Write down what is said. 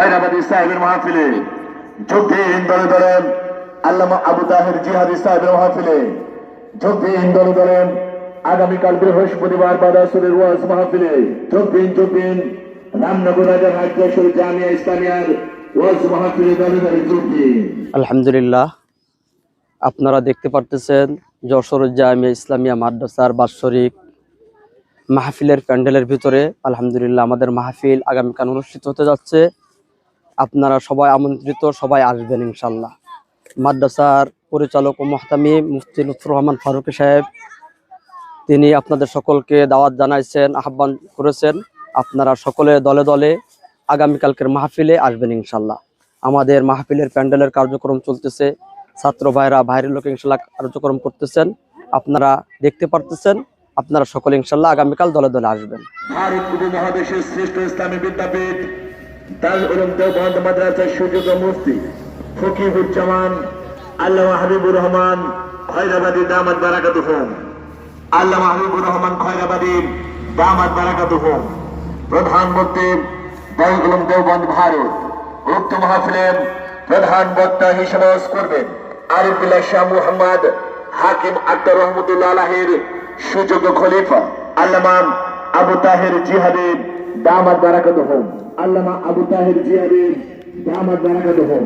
হায়দ্রাবাদী সাহেবের মাহফিলে যোগদিন দলে দলে আল্লামা আবু তাহের জিহাদি সাহেবের মাহফিলে যোগদিন দলে দলে আগামীকাল বৃহস্পতিবার বাদাসুরের ওয়াজ মাহফিলে যোগদিন রামনগর রাজার হাটশরীফ জামিয়া ইসলামিয়ার ওয়াজ মাহফিলে দলে দলে যোগদিন। আলহামদুলিল্লাহ, আপনারা দেখতে পারতেছেন যশোর জামিয়া ইসলামিয়া মাদ্রাসার বাৎসরিক মাহফিলের প্যান্ডেলের ভিতরে আলহামদুলিল্লাহ আমাদের মাহফিল আগামীকাল অনুষ্ঠিত হতে যাচ্ছে। আপনারা সবাই আমন্ত্রিত, সবাই আসবেন ইনশাল্লাহ। মাদ্রাসার পরিচালক ও মুহতামিম মুফতি লুৎফুর রহমান ফারুকী সাহেব তিনি আপনাদের সকলকে দাওয়াত জানাইছেন, আহ্বান করেছেন। আপনারা সকলে দলে দলে আগামীকালকের মাহফিলে আসবেন ইনশাল্লাহ। আমাদের মাহফিলের প্যান্ডেলের কার্যক্রম চলতেছে, ছাত্র ভাইরা বাইরের লোক ইনশাল্লাহ কার্যক্রম করতেছেন, আপনারা দেখতে পারতেছেন। আপনারা সকলে ইনশাল্লাহ আগামীকাল দলে দলে আসবেন। ভারত উপমহাদেশের শ্রেষ্ঠ ইসলামী বিদ্যাপীঠ দারুল উলুম দেওবন্দ মাদ্রাসার সুযোগ্য মুফতি ফকিহুজ্জামান আল্লামা হাবিবুর রহমান খয়রাবাদী দামাত বারাকাতুহুম, আল্লামা হাবিবুর রহমান খয়রাবাদী দামাত বারাকাতুহুম প্রধান মুফতি দারুল উলুম দেওবন্দ ভারত। উক্ত মাহফিলের প্রধান বক্তা হিসেবে করবেন আরিফ বিল্লাহ শাহ মুহাম্মদ হাকিম আক্তার রহমতুল্লাহ আলাইহির সুযোগ্য খলিফা আল্লামা আবু তাহের জিহাদি দামাত বারাকাতুহুম, আল্লামা আবু তাহের জিহাদি দামাত বারাকাতুহুম।